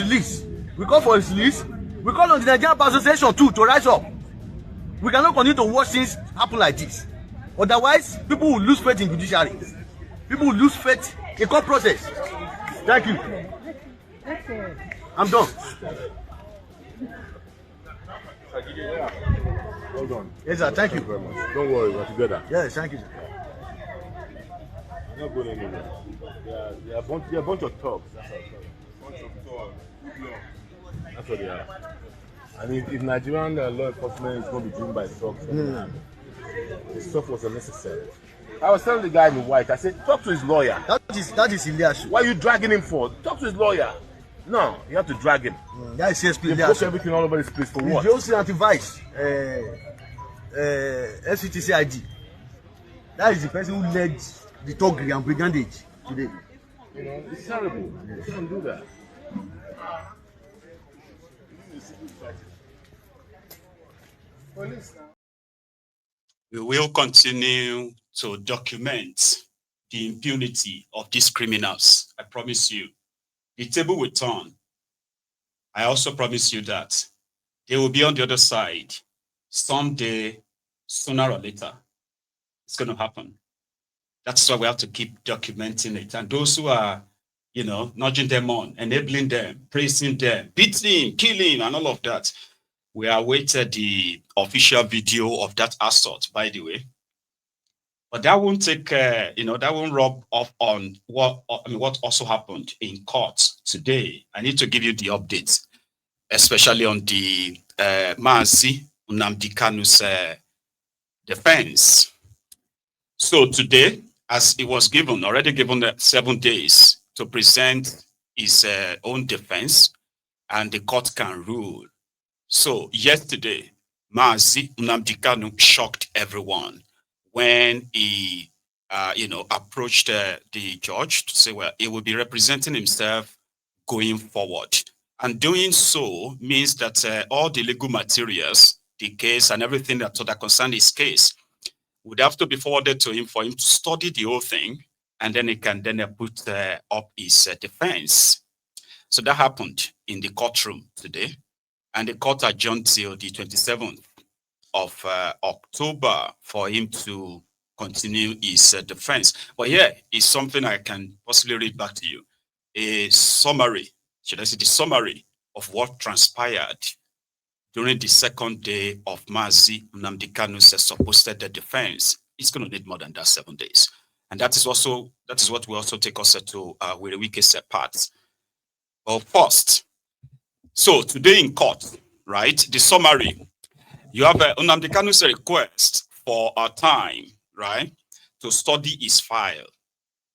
release. We call for his release. We call on the Nigerian Bar Association too to rise up. We cannot continue to watch things happen like this. Otherwise, people will lose faith in judiciary. People will lose faith in court process. Thank you. I'm done. Hold on. Yes, sir. Thank you very much. Don't worry, we're together. Yes, thank you, sir. You're not going anywhere. They are a bunch of thugs. That's what they are. And if Nigerian law enforcement is going to be driven by thugs, this stuff was unnecessary. I was telling the guy in white, I said, talk to his lawyer. That is Elias. Why are you dragging him for? Talk to his lawyer. No, you have to drag him. That is CSP. You broke everything all over this place for what? You also anti-vice, FCTC ID. That is the person who led the thuggery and brigandage today. You know, it's terrible. You shouldn't do that. We will continue to document the impunity of these criminals. I promise you. The table will turn. I also promise you that they will be on the other side someday, sooner or later. It's going to happen. That's why we have to keep documenting it. And those who are, nudging them on, enabling them, praising them, beating, killing, and all of that, we awaited the official video of that assault, by the way. But that won't take, that won't rub off on what also happened in court today. I need to give you the updates, especially on the Mazi, Nnamdi Kanu's defense. So today, as it was already given 7 days to present his own defense, and the court can rule. So yesterday, Mazi, Nnamdi Kanu shocked everyone when he, approached the judge to say, well, he will be representing himself going forward. And doing so means that all the legal materials, the case and everything that concerned his case would have to be forwarded to him for him to study the whole thing, and then he can put up his defense. So that happened in the courtroom today, and the court adjourned till the 27th of October for him to continue his defense. But here is something I can possibly read back to you. A summary, should I say the summary of what transpired during the second day of Mazi Nnamdi Kanu's supposed defense. It's going to need more than that 7 days. And that is what will also take us to where we can set part. Well, first, so today in court, right, the summary, you have Nnamdi Kanu's request for a time, right, to study his file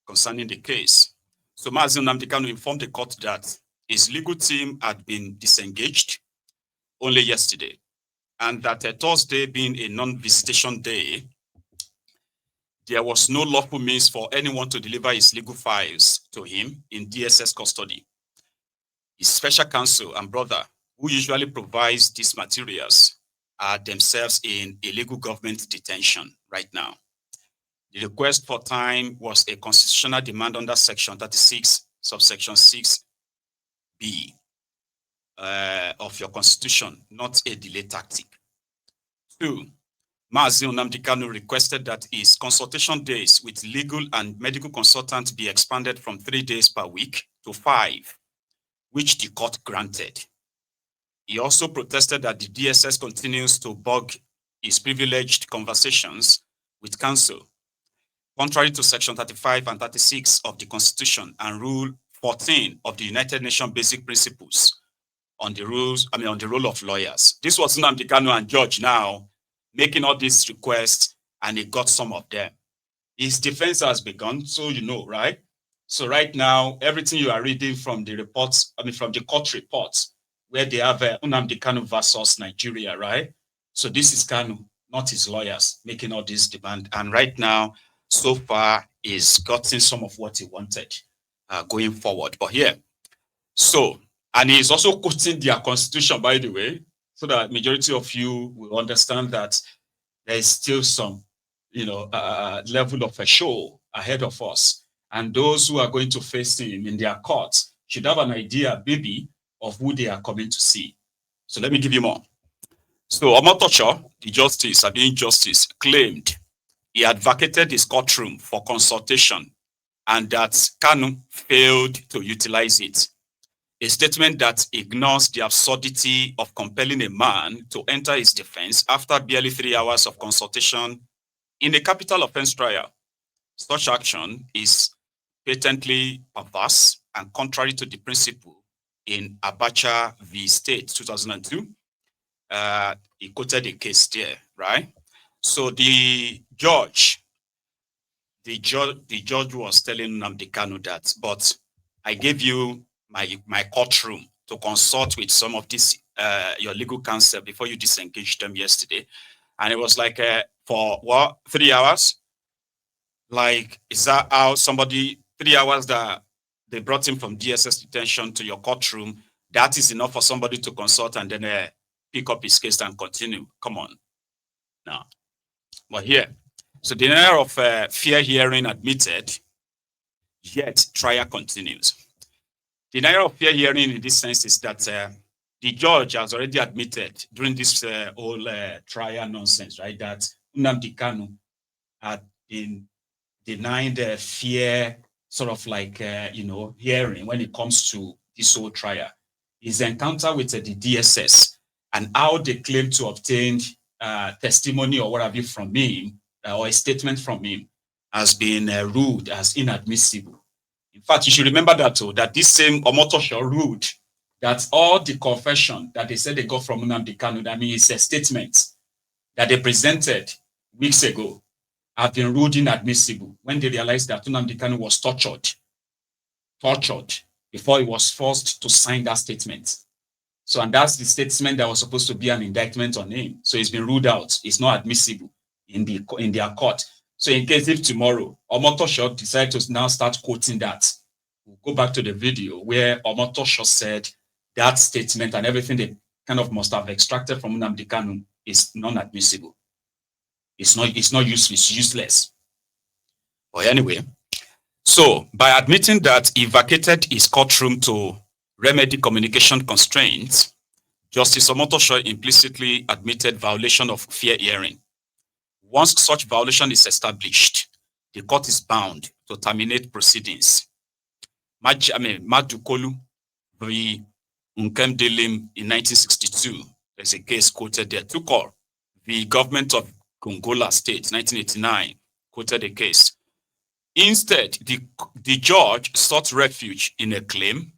concerning the case. So Mazi Nnamdi Kanu informed the court that his legal team had been disengaged only yesterday, and that Thursday being a non-visitation day, there was no lawful means for anyone to deliver his legal files to him in DSS custody. His special counsel and brother, who usually provides these materials, are themselves in illegal government detention right now. The request for time was a constitutional demand under Section 36, subsection 6B of your constitution, not a delay tactic. 2, Mazi Nnamdi Kanu requested that his consultation days with legal and medical consultants be expanded from 3 days per week to 5, which the court granted. He also protested that the DSS continues to bog his privileged conversations with counsel, contrary to Section 35 and 36 of the Constitution and Rule 14 of the United Nations Basic Principles on the role of lawyers. This was Nnamdi Kanu and George now making all these requests, and he got some of them. His defense has begun, so you know, right? So right now, everything you are reading from the reports, from the court reports, where they have Nnamdi Kanu versus Nigeria, right? So this is Kanu, not his lawyers, making all these demands. And right now, so far, he's gotten some of what he wanted going forward. But here, so, and he's also quoting their constitution, by the way, so that majority of you will understand that there is still some, level of a show ahead of us. And those who are going to face him in their courts should have an idea, maybe, of who they are coming to see. So let me give you more. So Omotocho, the justice, justice, claimed he advocated his courtroom for consultation and that Kanu failed to utilize it. A statement that ignores the absurdity of compelling a man to enter his defense after barely 3 hours of consultation in a capital offense trial. Such action is patently perverse and contrary to the principle in Abacha v. State 2002. He quoted a case there, right? So the judge was telling Nnamdi Kanu that, but I gave you my courtroom to consult with some of this your legal counsel before you disengaged them yesterday, and it was like for what, 3 hours? Like, is that how somebody 3 hours that they brought him from DSS detention to your courtroom? That is enough for somebody to consult and then pick up his case and continue. Come on, now. But here, so the denial of fair hearing admitted, yet trial continues. The denial of fair hearing in this sense is that the judge has already admitted during this whole trial nonsense, right, that Nnamdi Kanu had been denying the fair sort of like, hearing when it comes to this whole trial. His encounter with the DSS and how they claim to obtain testimony or what have you from him, or a statement from him, has been ruled as inadmissible. In fact, you should remember that too, that this same Omotosho ruled that all the confession that they said they got from Nnamdi Kanu, that means a statement that they presented weeks ago, have been ruled inadmissible when they realized that Nnamdi Kanu was tortured before he was forced to sign that statement. So, and that's the statement that was supposed to be an indictment on him. So it's been ruled out. It's not admissible in their court. So in case if tomorrow Omotosho decides to now start quoting that, we'll go back to the video where Omotosho said that statement and everything they kind of must have extracted from Nnamdi Kanu is non-admissible. It's not useful, it's useless. But anyway, so by admitting that he vacated his courtroom to remedy communication constraints, Justice Omotosho implicitly admitted violation of fair hearing. Once such violation is established, the court is bound to terminate proceedings. Madukolu v. Nkemdelim in 1962, there's a case quoted there. Tukor v. Government of Gongola State, 1989, quoted a case. Instead, the judge sought refuge in a claim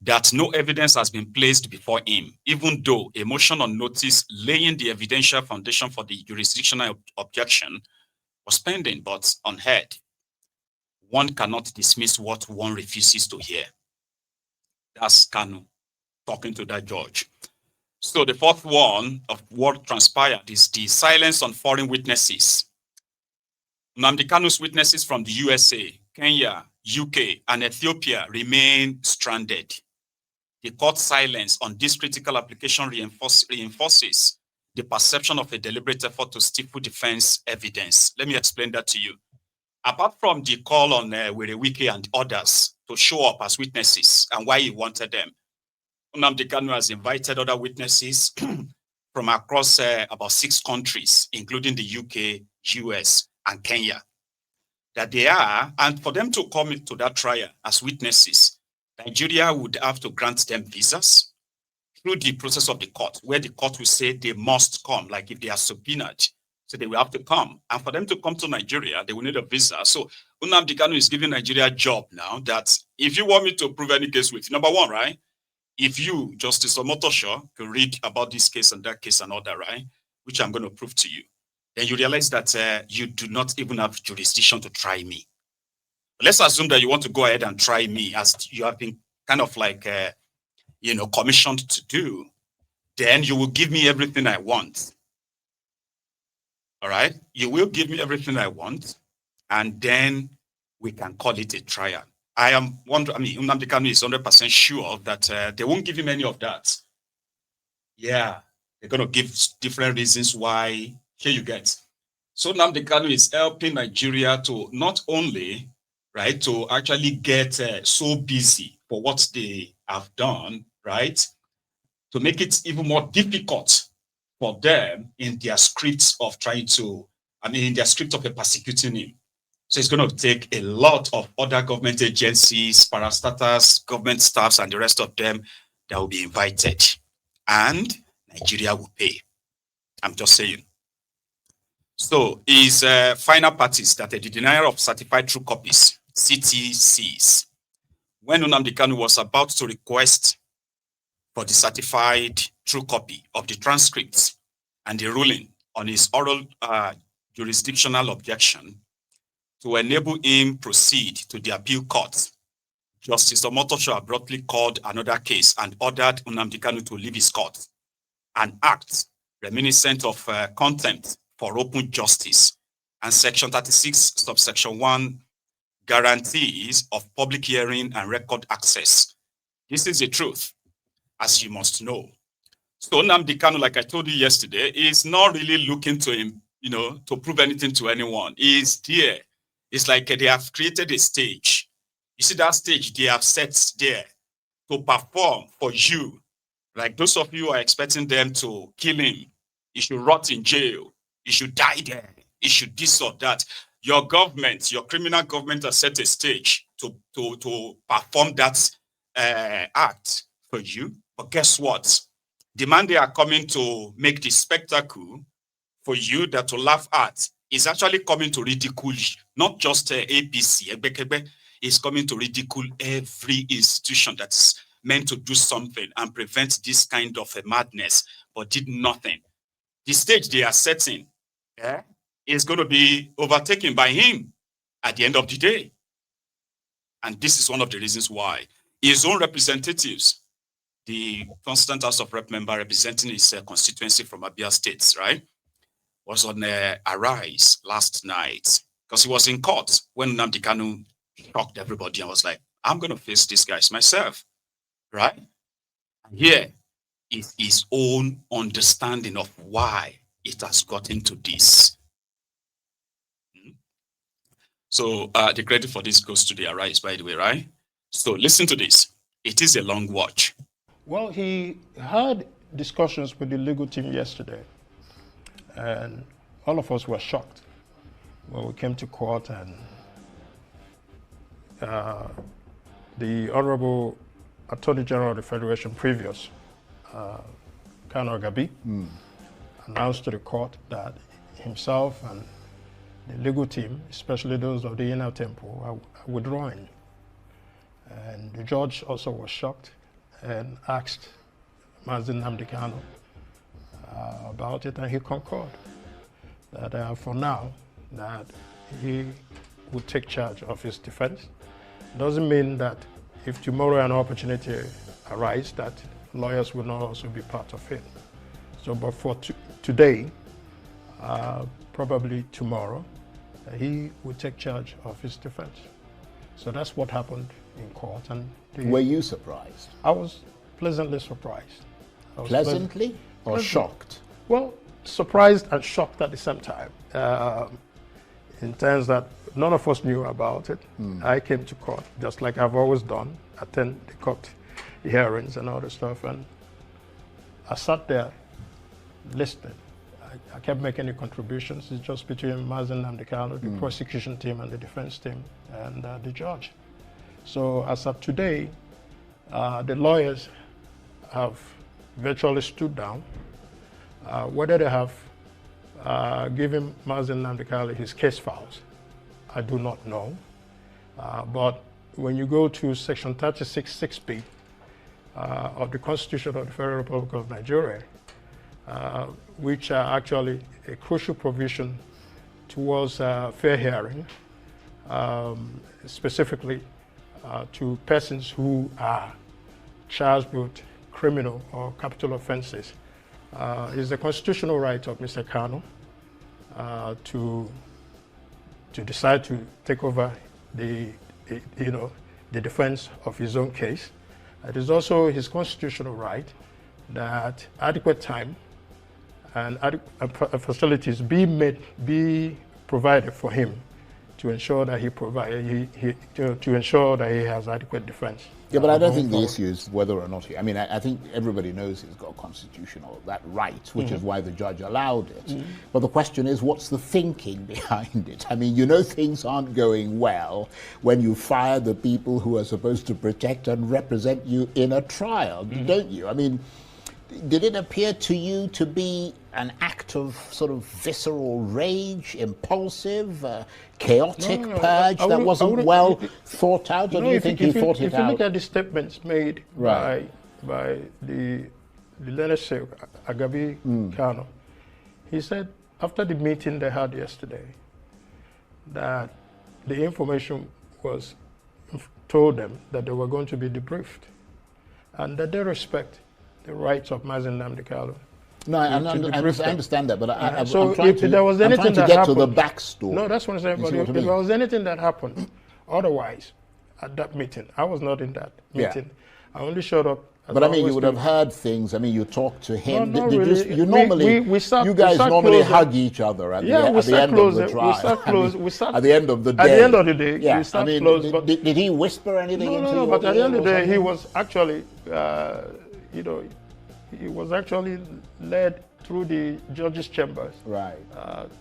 that no evidence has been placed before him, even though a motion on notice laying the evidential foundation for the jurisdictional objection was pending but unheard. One cannot dismiss what one refuses to hear. That's Kanu talking to that judge. So the fourth one of what transpired is the silence on foreign witnesses. Nnamdi Kanu's witnesses from the USA, Kenya, UK, and Ethiopia remain stranded. The court's silence on this critical application reinforces the perception of a deliberate effort to stifle defense evidence. Let me explain that to you. Apart from the call on Werewike and others to show up as witnesses and why he wanted them, Nnamdi Kanu has invited other witnesses from across about 6 countries, including the UK, US, and Kenya, that they are, and for them to come into that trial as witnesses, Nigeria would have to grant them visas through the process of the court, where the court will say they must come, like if they are subpoenaed, so they will have to come. And for them to come to Nigeria, they will need a visa. So Nnamdi Kanu is giving Nigeria a job now that if you want me to prove any case with, number one, right? If you, Justice Omotosho, can read about this case and that case and all that, right? Which I'm going to prove to you. Then you realize that you do not even have jurisdiction to try me. But let's assume that you want to go ahead and try me as you have been kind of like, commissioned to do. Then you will give me everything I want. All right? You will give me everything I want. And then we can call it a trial. Nnamdi Kanu is 100% sure that they won't give him any of that. Yeah, they're going to give different reasons why. Here you get. So Nnamdi Kanu is helping Nigeria to not only, right, to actually get so busy for what they have done right? To make it even more difficult for them in their scripts of trying to, in their script of persecuting him. So it's going to take a lot of other government agencies, parastatals, government staffs, and the rest of them that will be invited. And Nigeria will pay. I'm just saying. So his final parties that the denial of certified true copies, CTCs, when Nnamdi Kanu was about to request for the certified true copy of the transcripts and the ruling on his oral jurisdictional objection to enable him proceed to the appeal court, Justice Omotosho abruptly called another case and ordered Nnamdi Kanu to leave his court, an act reminiscent of contempt for open justice and Section 36, subsection 1, guarantees of public hearing and record access. This is the truth, as you must know. So Nnamdi Kanu, like I told you yesterday, is not really looking to him, to prove anything to anyone. He's there. It's like they have created a stage. You see that stage they have set there to perform for you. Like those of you who are expecting them to kill him, he should rot in jail, he should die there, he should this or that. Your government, your criminal government has set a stage to perform that act for you. But guess what? The man they are coming to make the spectacle for you that to laugh at is actually coming to ridicule not just APC, is coming to ridicule every institution that's meant to do something and prevent this kind of a madness, but did nothing. The stage they are setting is going to be overtaken by him at the end of the day. And this is one of the reasons why his own representatives, the Constant House of Rep member representing his constituency from Abia State, right, was on Arise last night because he was in court when Nnamdi Kanu shocked everybody and was like, I'm going to face these guys myself, right? And here is his own understanding of why it has gotten to this. So the credit for this goes to the Arise, by the way, right? So listen to this. It is a long watch. Well, he had discussions with the legal team yesterday, and all of us were shocked when we came to court and the Honorable Attorney General of the Federation previous, Kanu Agabi, announced to the court that himself and the legal team, especially those of the Inner Temple, are withdrawing. And the judge also was shocked and asked Mazi Nnamdi Kanu about it, and he concurred that for now that he would take charge of his defense. Doesn't mean that if tomorrow an opportunity arises that lawyers will not also be part of it. So, but for today, probably tomorrow, he would take charge of his defense. So that's what happened in court. And were you surprised? I was pleasantly surprised. Pleasantly or shocked? Well, surprised and shocked at the same time. In terms that none of us knew about it. I came to court, just like I've always done, attend the court hearings and all the stuff, and I sat there listening. I kept making the contributions. It's just between Mazi Nnamdi Kanu, the prosecution team and the defense team, and the judge. So as of today, the lawyers have virtually stood down. Whether they have given Mazi Nnamdi Kanu his case files, I do not know. But when you go to Section 36(6)(b) of the Constitution of the Federal Republic of Nigeria, which are actually a crucial provision towards fair hearing, specifically to persons who are charged with criminal or capital offenses, is the constitutional right of Mr. Kanu to decide to take over the defense of his own case. It is also his constitutional right that adequate time and facilities be provided for him to ensure that to ensure that he has adequate defense. Yeah, but I don't think the issue is whether or not I mean, I think everybody knows he's got constitutional that right, which is why the judge allowed it. But the question is, what's the thinking behind it? I mean, you know things aren't going well when you fire the people who are supposed to protect and represent you in a trial, don't you? I mean, did it appear to you to be an act of sort of visceral rage, impulsive, chaotic purge that wasn't well thought out? Or do you think he thought it out? If you look at the statements made by the learned Sheikh Nnamdi Kanu, he said after the meeting they had yesterday that the information was told them that they were going to be debriefed and that they respect the rights of Mazi Nnamdi Kanu. No, I understand that, but I'm so trying if there was anything to that get happened, to the backstory. No, that's what I'm saying. But if there was anything that happened otherwise at that meeting, I was not in that meeting. I only showed up. But I mean, you would have heard things. I mean, you talked to him. No, really. You guys normally hug each other at the end of the trial. At the end of the day. At the end of the day, we sat close. Did he whisper anything into No, but at the end of the day, he was actually, he was actually led through the judge's chambers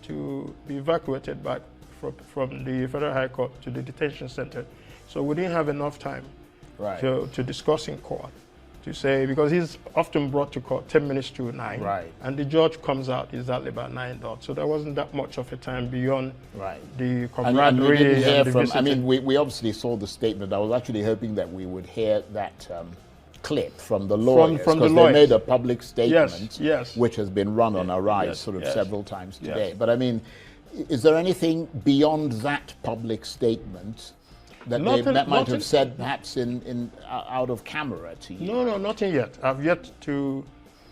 to be evacuated back from the Federal High Court to the detention center. So we didn't have enough time to discuss in court, to say, because he's often brought to court 10 minutes to 9, and the judge comes out exactly about 9 dot. So there wasn't that much of a time beyond the camaraderie and the visiting. I mean, we obviously saw the statement. I was actually hoping that we would hear that clip from the lawyers, because they made a public statement, which has been run on a rise several times today. But I mean, is there anything beyond that public statement that might have said perhaps in out of camera to you? No, nothing yet. I've yet to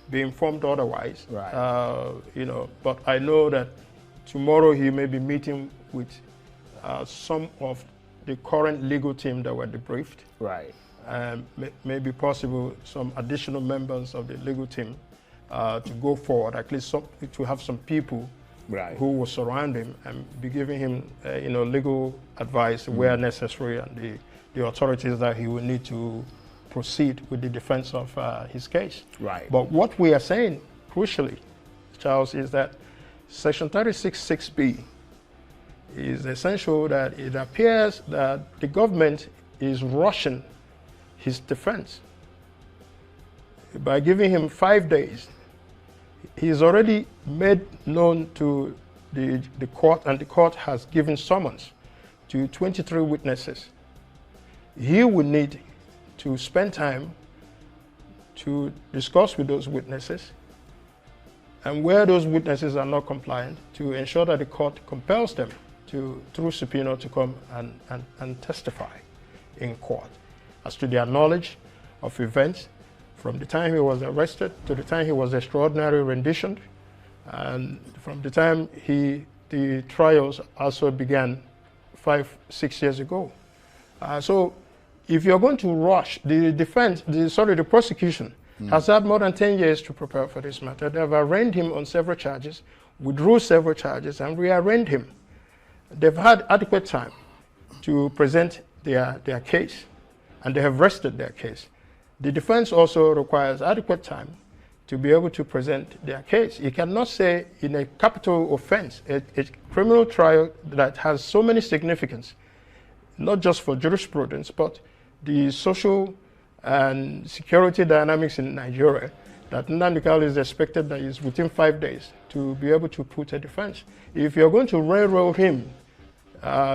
be informed otherwise. But I know that tomorrow he may be meeting with some of the current legal team that were debriefed. May be possible some additional members of the legal team to go forward, at least to have some people who will surround him and be giving him legal advice where necessary, and the authorities that he will need to proceed with the defense of his case. But what we are saying, crucially, Charles, is that Section 36(6)(b) is essential, that it appears that the government is rushing his defense by giving him 5 days. He's already made known to the court, and the court has given summons to 23 witnesses. He will need to spend time to discuss with those witnesses, and where those witnesses are not compliant, to ensure that the court compels them through subpoena to come and testify in court as to their knowledge of events from the time he was arrested to the time he was extraordinarily renditioned, and from the time the trials also began 5-6 years ago. So if you're going to rush, the prosecution has had more than 10 years to prepare for this matter. They have arraigned him on several charges, withdrew several charges, and rearraigned him. They've had adequate time to present their case, and they have rested their case. The defense also requires adequate time to be able to present their case. You cannot say in a capital offense, a criminal trial that has so many significance, not just for jurisprudence, but the social and security dynamics in Nigeria, that Nnamdi Kanu is expected that is within 5 days to be able to put a defense. If you're going to railroad him,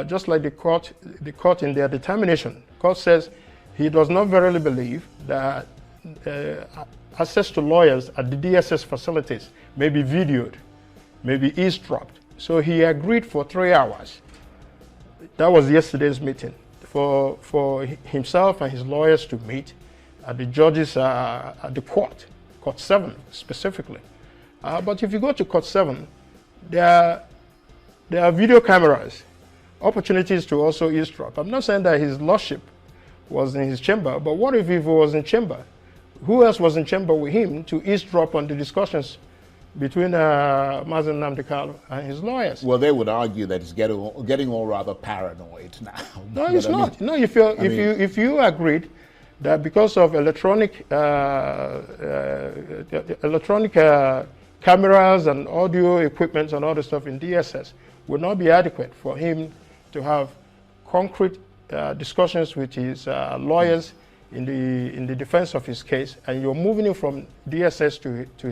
just like the court in their determination, the court says he does not verily believe that access to lawyers at the DSS facilities may be videoed, may be eavesdropped. So he agreed for 3 hours. That was yesterday's meeting, for himself and his lawyers to meet at the judges at the court 7 specifically. But if you go to court 7, there are video cameras, opportunities to also eavesdrop. I'm not saying that his lordship was in his chamber, but what if he was in chamber? Who else was in chamber with him to eavesdrop on the discussions between Mazi Nnamdi Kanu and his lawyers. Well, they would argue that it's getting all rather paranoid now. No, it's not. No, if you agreed that because of electronic cameras and audio equipment and all the stuff in DSS would not be adequate for him to have concrete discussions with his lawyers in the defense of his case, and you're moving him from DSS to his